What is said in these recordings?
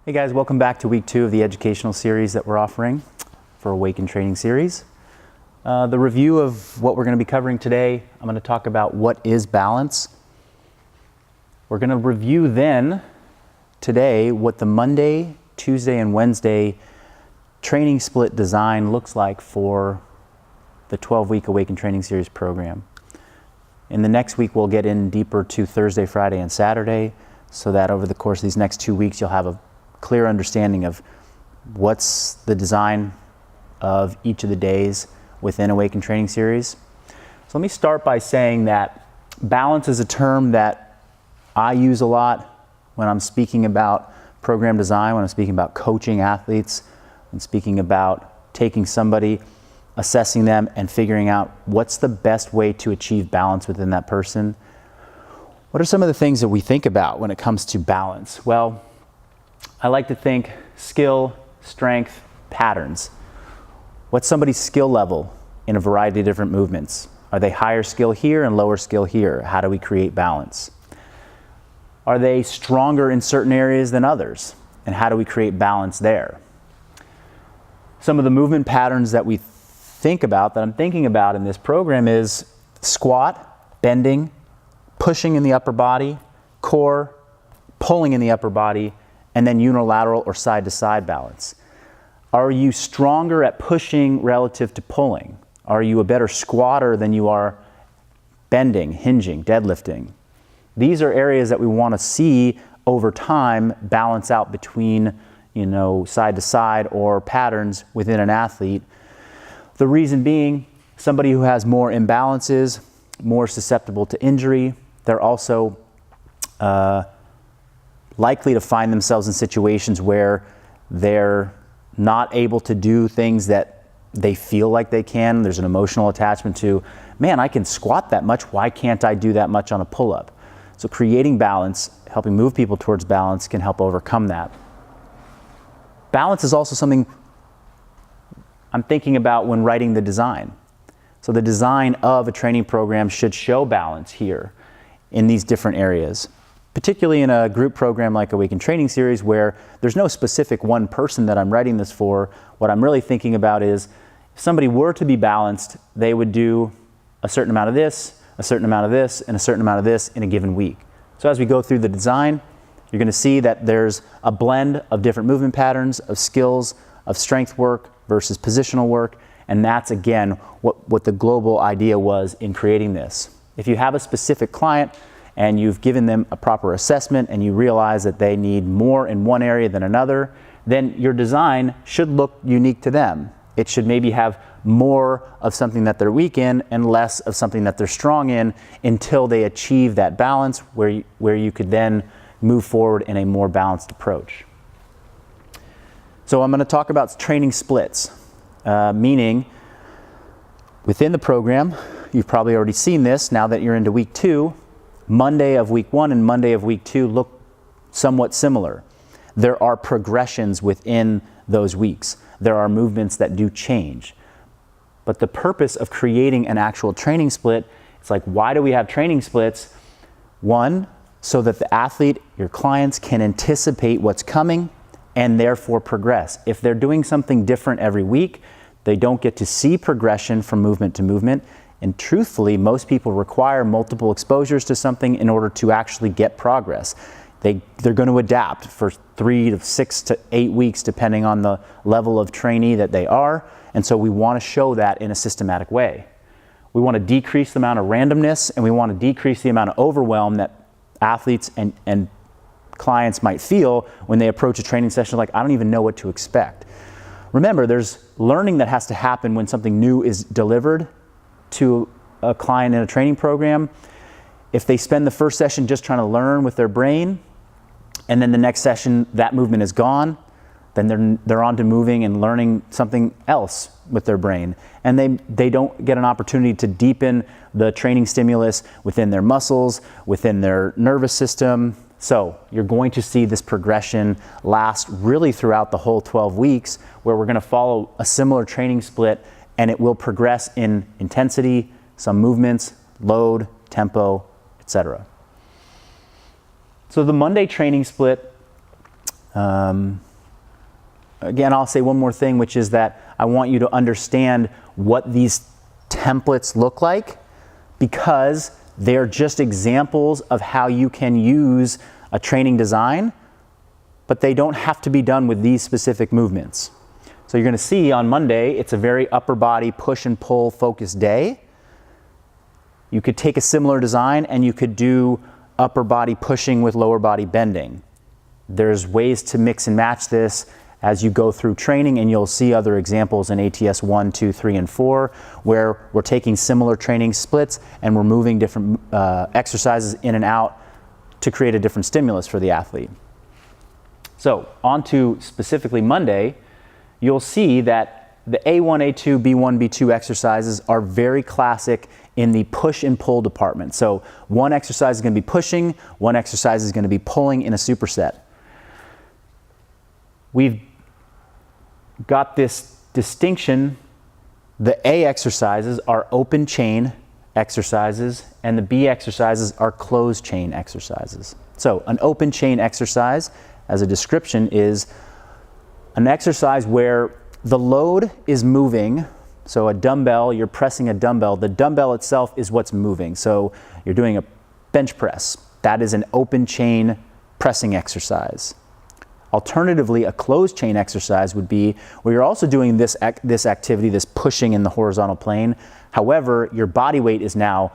Hey guys, welcome back to week 2 of the educational series that we're offering for Awaken Training Series. The review of what we're going to be covering today, I'm going to talk about what is balance. We're going to review then today what the Monday, Tuesday, and Wednesday training split design looks like for the 12-week Awaken Training Series program. In the next week, we'll get in deeper to Thursday, Friday, and Saturday, so that over the course of these next 2 weeks, you'll have a clear understanding of what's the design of each of the days within Awaken Training Series. So let me start by saying that balance is a term that I use a lot when I'm speaking about program design, when I'm speaking about coaching athletes, when speaking about taking somebody, assessing them, and figuring out what's the best way to achieve balance within that person. What are some of the things that we think about when it comes to balance? Well, I like to think skill, strength, patterns. What's somebody's skill level in a variety of different movements? Are they higher skill here and lower skill here? How do we create balance? Are they stronger in certain areas than others? And how do we create balance there? Some of the movement patterns that we think about, that I'm thinking about in this program, is squat, bending, pushing in the upper body, core, pulling in the upper body, and then unilateral or side-to-side balance. Are you stronger at pushing relative to pulling? Are you a better squatter than you are bending, hinging, deadlifting? These are areas that we want to see over time balance out between, side-to-side or patterns within an athlete. The reason being, somebody who has more imbalances, more susceptible to injury, they're also likely to find themselves in situations where they're not able to do things that they feel like they can. There's an emotional attachment to, man, I can squat that much, why can't I do that much on a pull-up? So creating balance, helping move people towards balance, can help overcome that. Balance is also something I'm thinking about when writing the design. So the design of a training program should show balance here in these different areas. Particularly in a group program like Awaken Training Series, where there's no specific one person that I'm writing this for. What I'm really thinking about is, if somebody were to be balanced, they would do a certain amount of this, a certain amount of this, and a certain amount of this in a given week. So as we go through the design, you're going to see that there's a blend of different movement patterns, of skills, of strength work versus positional work, and that's again what the global idea was in creating this. If you have a specific client and you've given them a proper assessment and you realize that they need more in one area than another, then your design should look unique to them. It should maybe have more of something that they're weak in and less of something that they're strong in, until they achieve that balance where you could then move forward in a more balanced approach. So I'm going to talk about training splits, meaning within the program, you've probably already seen this now that you're into week 2, Monday of week 1 and Monday of week 2 look somewhat similar. There are progressions within those weeks. There are movements that do change. But the purpose of creating an actual training split, it's like, why do we have training splits? One, so that the athlete, your clients, can anticipate what's coming and therefore progress. If they're doing something different every week, they don't get to see progression from movement to movement. And truthfully, most people require multiple exposures to something in order to actually get progress. They're going to adapt for 3 to 6 to 8 weeks, depending on the level of trainee that they are. And so we want to show that in a systematic way. We want to decrease the amount of randomness, and we want to decrease the amount of overwhelm that athletes and clients might feel when they approach a training session like, I don't even know what to expect. Remember, there's learning that has to happen when something new is delivered to a client in a training program. If they spend the first session just trying to learn with their brain, and then the next session that movement is gone, then they're on to moving and learning something else with their brain. And they don't get an opportunity to deepen the training stimulus within their muscles, within their nervous system. So you're going to see this progression last really throughout the whole 12 weeks, where we're going to follow a similar training split, and it will progress in intensity, some movements, load, tempo, etc. So the Monday training split Again, I'll say one more thing, which is that I want you to understand what these templates look like, because they're just examples of how you can use a training design, but they don't have to be done with these specific movements. So you're going to see on Monday, it's a very upper body push and pull focused day. You could take a similar design and you could do upper body pushing with lower body bending. There's ways to mix and match this as you go through training, and you'll see other examples in ATS 1, 2, 3, and 4, where we're taking similar training splits and we're moving different exercises in and out to create a different stimulus for the athlete. So on to specifically Monday, you'll see that the A1, A2, B1, B2 exercises are very classic in the push and pull department. So one exercise is going to be pushing, one exercise is going to be pulling in a superset. We've got this distinction. The A exercises are open chain exercises and the B exercises are closed chain exercises. So an open chain exercise, as a description, is an exercise where the load is moving. So a dumbbell, you're pressing a dumbbell. The dumbbell itself is what's moving. So you're doing a bench press. That is an open chain pressing exercise. Alternatively, a closed chain exercise would be where you're also doing this activity, this pushing in the horizontal plane. However, your body weight is now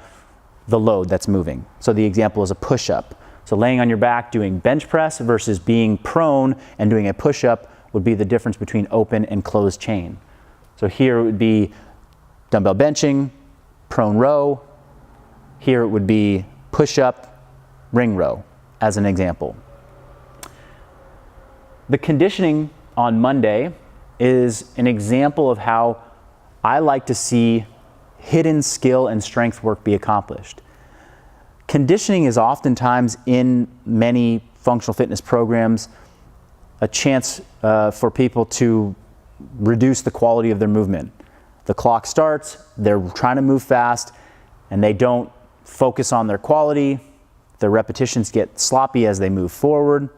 the load that's moving. So the example is a push-up. So laying on your back doing bench press versus being prone and doing a push-up would be the difference between open and closed chain. So here it would be dumbbell benching, prone row. Here it would be push-up, ring row, as an example. The conditioning on Monday is an example of how I like to see hidden skill and strength work be accomplished. Conditioning is oftentimes in many functional fitness programs a chance for people to reduce the quality of their movement. The clock starts, they're trying to move fast, and they don't focus on their quality. Their repetitions get sloppy as they move forward.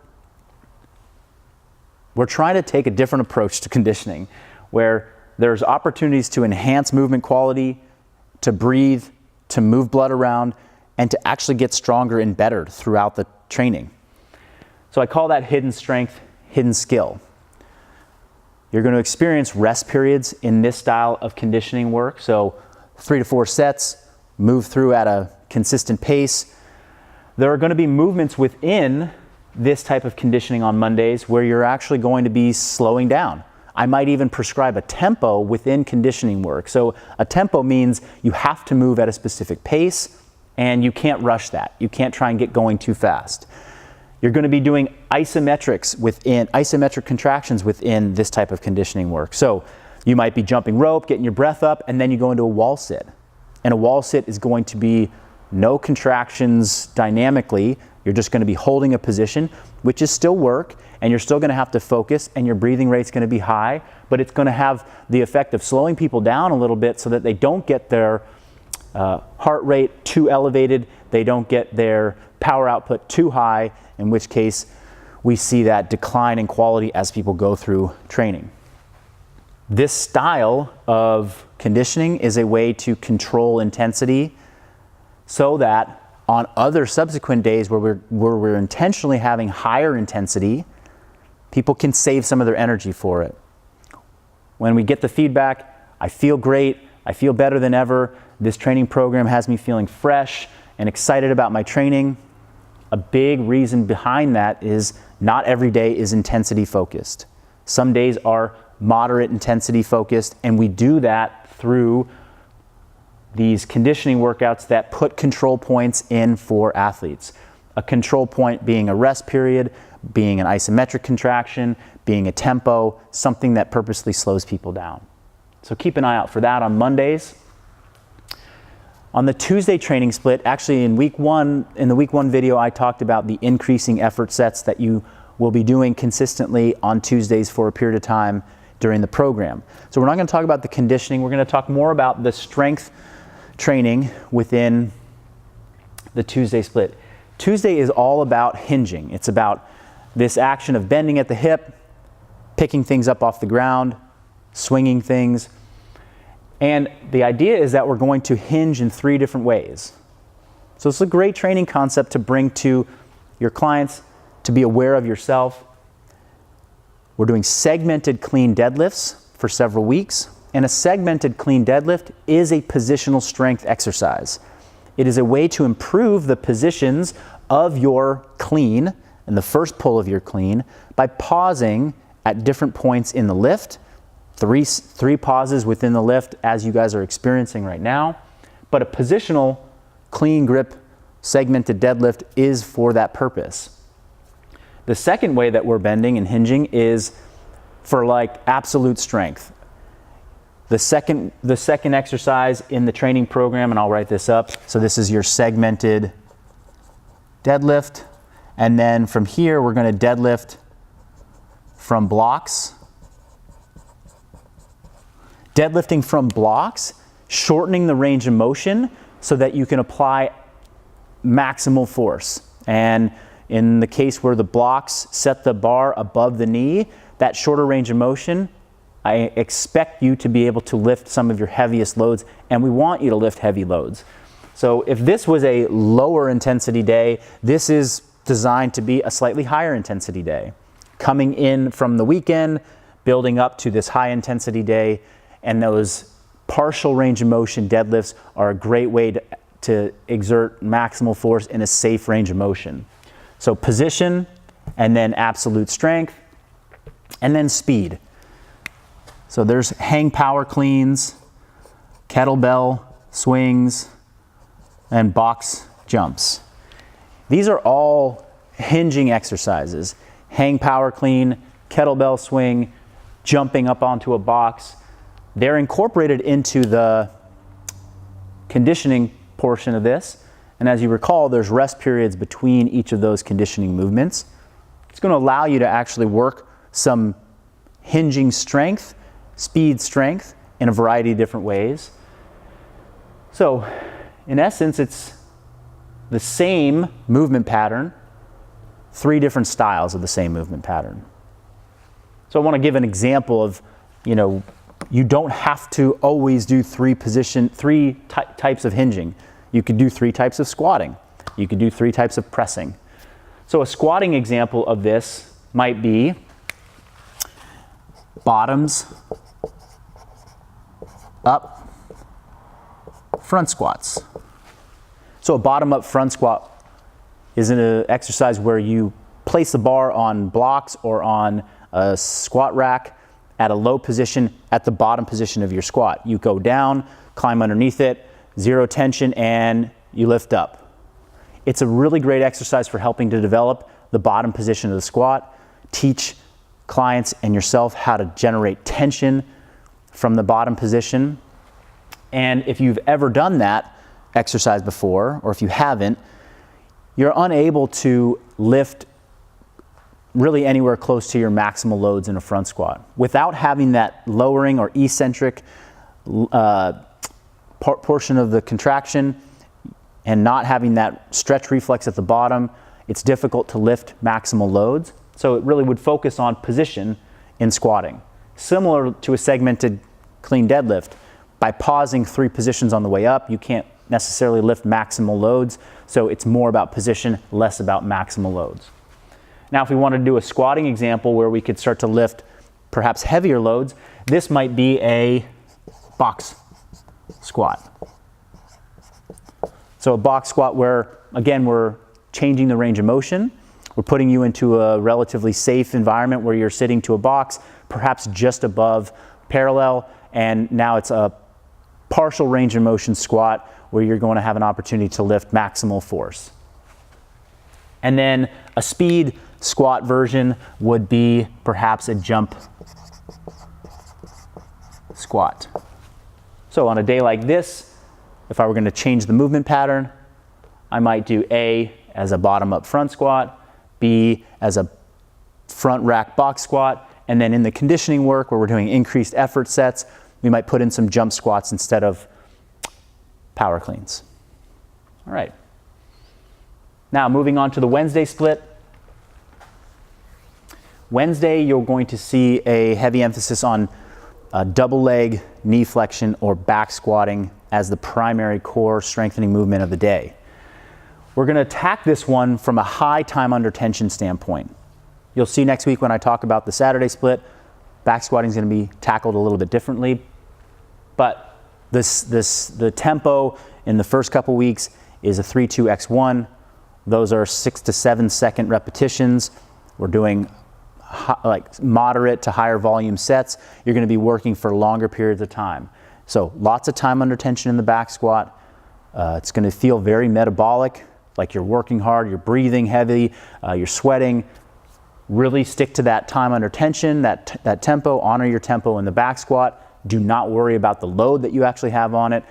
We're trying to take a different approach to conditioning, where there's opportunities to enhance movement quality, to breathe, to move blood around, and to actually get stronger and better throughout the training. So I call that hidden strength, hidden skill. You're going to experience rest periods in this style of conditioning work. So 3 to 4 sets, move through at a consistent pace. There are going to be movements within this type of conditioning on Mondays where you're actually going to be slowing down. I might even prescribe a tempo within conditioning work. So a tempo means you have to move at a specific pace and you can't rush that. You can't try and get going too fast. You're going to be doing isometric contractions within this type of conditioning work. So you might be jumping rope, getting your breath up, and then you go into a wall sit. And a wall sit is going to be no contractions dynamically. You're just going to be holding a position, which is still work, and you're still going to have to focus, and your breathing rate's going to be high, but it's going to have the effect of slowing people down a little bit so that they don't get their heart rate too elevated, they don't get their power output too high, in which case we see that decline in quality as people go through training. This style of conditioning is a way to control intensity so that on other subsequent days where we're intentionally having higher intensity, people can save some of their energy for it. When we get the feedback, I feel great, I feel better than ever, this training program has me feeling fresh and excited about my training. A big reason behind that is not every day is intensity focused. Some days are moderate intensity focused, and we do that through these conditioning workouts that put control points in for athletes. A control point being a rest period, being an isometric contraction, being a tempo, something that purposely slows people down. So keep an eye out for that on Mondays. On the Tuesday training split, actually in the week one video, I talked about the increasing effort sets that you will be doing consistently on Tuesdays for a period of time during the program. So we're not going to talk about the conditioning. We're going to talk more about the strength training within the Tuesday split. Tuesday is all about hinging. It's about this action of bending at the hip, picking things up off the ground, swinging things. And the idea is that we're going to hinge in 3 different ways. So it's a great training concept to bring to your clients, to be aware of yourself. We're doing segmented clean deadlifts for several weeks. And a segmented clean deadlift is a positional strength exercise. It is a way to improve the positions of your clean and the first pull of your clean by pausing at different points in the lift. Three pauses within the lift as you guys are experiencing right now. But a positional clean grip segmented deadlift is for that purpose. The second way that we're bending and hinging is for like absolute strength. The second exercise in the training program, and I'll write this up. So this is your segmented deadlift. And then from here, we're going to deadlift from blocks. Deadlifting from blocks, shortening the range of motion so that you can apply maximal force. And in the case where the blocks set the bar above the knee, that shorter range of motion, I expect you to be able to lift some of your heaviest loads, and we want you to lift heavy loads. So if this was a lower intensity day, this is designed to be a slightly higher intensity day. Coming in from the weekend, building up to this high intensity day, and those partial range of motion deadlifts are a great way to exert maximal force in a safe range of motion. So position, and then absolute strength, and then speed. So there's hang power cleans, kettlebell swings, and box jumps. These are all hinging exercises. Hang power clean, kettlebell swing, jumping up onto a box. They're incorporated into the conditioning portion of this. And as you recall, there's rest periods between each of those conditioning movements. It's going to allow you to actually work some hinging strength, speed strength in a variety of different ways. So in essence, it's the same movement pattern, 3 different styles of the same movement pattern. So I want to give an example of, you don't have to always do 3 types of hinging. You could do 3 types of squatting. You could do 3 types of pressing. So a squatting example of this might be bottoms up front squats. So a bottom up front squat is an exercise where you place the bar on blocks or on a squat rack at a low position at the bottom position of your squat. You go down, climb underneath it, 0 tension, and you lift up. It's a really great exercise for helping to develop the bottom position of the squat, teach clients and yourself how to generate tension from the bottom position. And if you've ever done that exercise before, or if you haven't, you're unable to lift really anywhere close to your maximal loads in a front squat without having that lowering or eccentric portion of the contraction and not having that stretch reflex at the bottom. It's difficult to lift maximal loads. So it really would focus on position in squatting. Similar to a segmented clean deadlift, by pausing 3 positions on the way up, you can't necessarily lift maximal loads. So it's more about position, less about maximal loads. Now, if we want to do a squatting example where we could start to lift perhaps heavier loads, this might be a box squat. So a box squat where, again, we're changing the range of motion. We're putting you into a relatively safe environment where you're sitting to a box, perhaps just above parallel, and now it's a partial range of motion squat where you're going to have an opportunity to lift maximal force. And then a speed squat version would be perhaps a jump squat. So on a day like this, if I were going to change the movement pattern, I might do A as a bottom up front squat, B as a front rack box squat, and then in the conditioning work where we're doing increased effort sets, we might put in some jump squats instead of power cleans. All right. Now moving on to the Wednesday split. Wednesday, you're going to see a heavy emphasis on double leg knee flexion or back squatting as the primary core strengthening movement of the day. We're going to attack this one from a high time under tension standpoint. You'll see next week when I talk about the Saturday split, back squatting is going to be tackled a little bit differently. But the tempo in the first couple weeks is a 3-2-X1. Those are 6 to 7 second repetitions. We're doing like moderate to higher volume sets. You're going to be working for longer periods of time. So lots of time under tension in the back squat. It's going to feel very metabolic, like you're working hard, you're breathing heavy, you're sweating. Really stick to that time under tension, that tempo, honor your tempo in the back squat. Do not worry about the load that you actually have on it.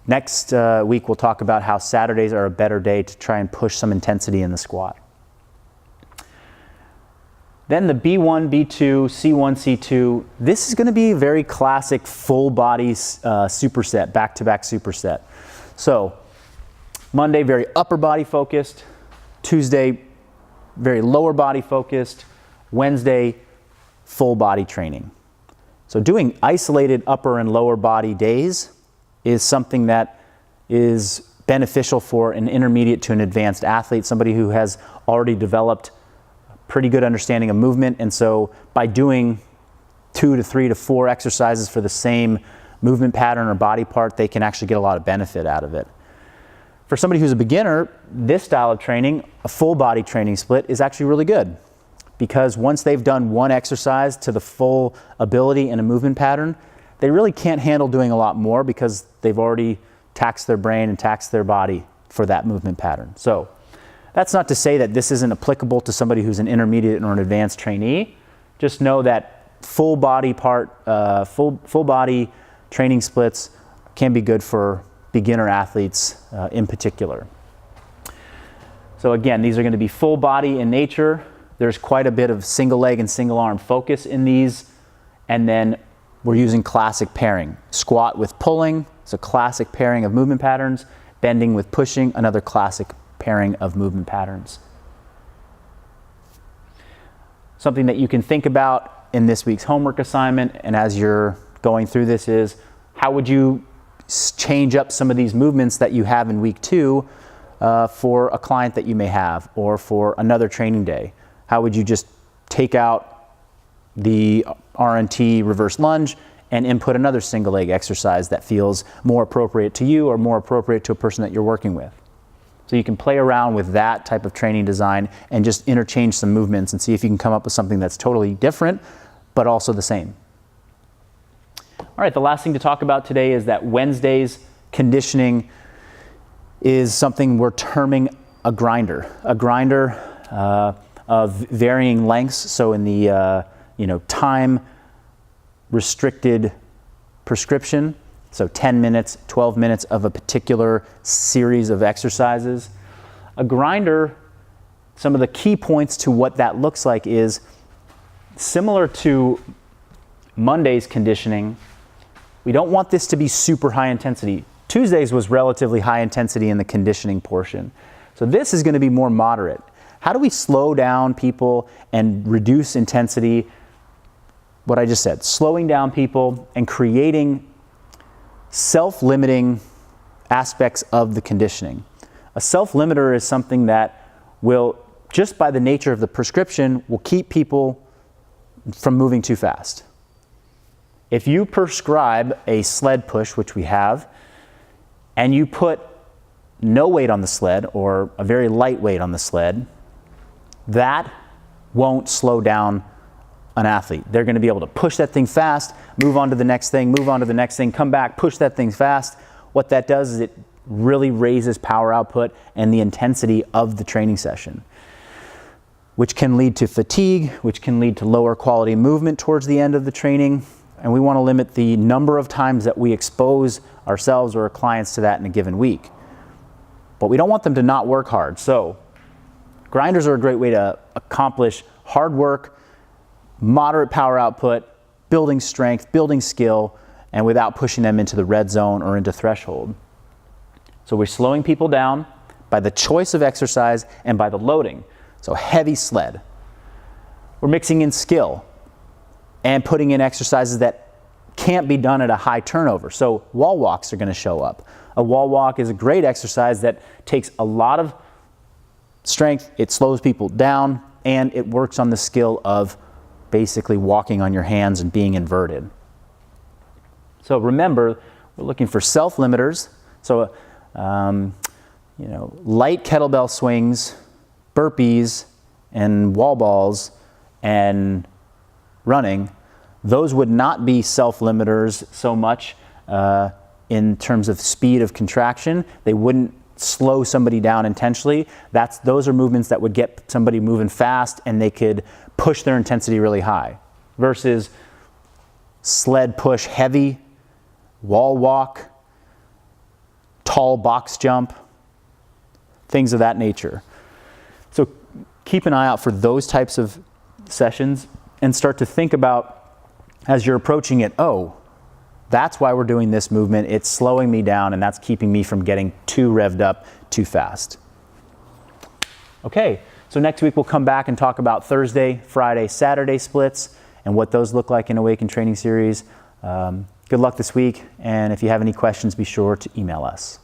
Next week, we'll talk about how Saturdays are a better day to try and push some intensity in the squat. Then the B1, B2, C1, C2. This is going to be a very classic full body superset, back-to-back superset. So Monday, very upper body focused. Tuesday, very lower body focused. Wednesday, full body training. So doing isolated upper and lower body days is something that is beneficial for an intermediate to an advanced athlete, somebody who has already developed pretty good understanding of movement. And so by doing 2 to 3 to 4 exercises for the same movement pattern or body part, they can actually get a lot of benefit out of it. For somebody who's a beginner, this style of training, a full body training split, is actually really good, because once they've done one exercise to the full ability in a movement pattern, they really can't handle doing a lot more because they've already taxed their brain and taxed their body for that movement pattern. So that's not to say that this isn't applicable to somebody who's an intermediate or an advanced trainee. Just know that full body training splits can be good for beginner athletes in particular. So again, these are going to be full body in nature. There's quite a bit of single leg and single arm focus in these. And then we're using classic pairing. Squat with pulling, it's a classic pairing of movement patterns. Bending with pushing, another classic pairing of movement patterns. Something that you can think about in this week's homework assignment and as you're going through this is, how would you change up some of these movements that you have in week 2 for a client that you may have, or for another training day? How would you just take out the RNT reverse lunge and input another single leg exercise that feels more appropriate to you or more appropriate to a person that you're working with? So you can play around with that type of training design and just interchange some movements and see if you can come up with something that's totally different, but also the same. All right, the last thing to talk about today is that Wednesday's conditioning is something we're terming a grinder. A grinder of varying lengths. So in the time restricted prescription, so 10 minutes, 12 minutes of a particular series of exercises. A grinder, some of the key points to what that looks like is similar to Monday's conditioning. We don't want this to be super high intensity. Tuesday's was relatively high intensity in the conditioning portion. So this is going to be more moderate. How do we slow down people and reduce intensity? What I just said, slowing down people and creating self-limiting aspects of the conditioning. A self-limiter is something that will, just by the nature of the prescription, will keep people from moving too fast. If you prescribe a sled push, which we have, and you put no weight on the sled or a very light weight on the sled, that won't slow down an athlete. They're going to be able to push that thing fast, move on to the next thing, move on to the next thing, come back, push that thing fast. What that does is it really raises power output and the intensity of the training session, which can lead to fatigue, which can lead to lower quality movement towards the end of the training. And we want to limit the number of times that we expose ourselves or our clients to that in a given week. But we don't want them to not work hard. So grinders are a great way to accomplish hard work, moderate power output, building strength, building skill, and without pushing them into the red zone or into threshold. So we're slowing people down by the choice of exercise and by the loading. So heavy sled. we're mixing in skill and putting in exercises that can't be done at a high turnover. So wall walks are going to show up. A wall walk is a great exercise that takes a lot of strength, it slows people down, and it works on the skill of basically walking on your hands and being inverted. So remember, we're looking for self-limiters. So, light kettlebell swings, burpees, and wall balls, and running. Those would not be self-limiters so much in terms of speed of contraction. They wouldn't slow somebody down intentionally. Those are movements that would get somebody moving fast and they could push their intensity really high. Versus sled push heavy, wall walk, tall box jump, things of that nature. So keep an eye out for those types of sessions and start to think about, as you're approaching it, oh, that's why we're doing this movement. It's slowing me down and that's keeping me from getting too revved up too fast. Okay, so next week we'll come back and talk about Thursday, Friday, Saturday splits and what those look like in Awaken Training Series. Good luck this week, and if you have any questions, be sure to email us.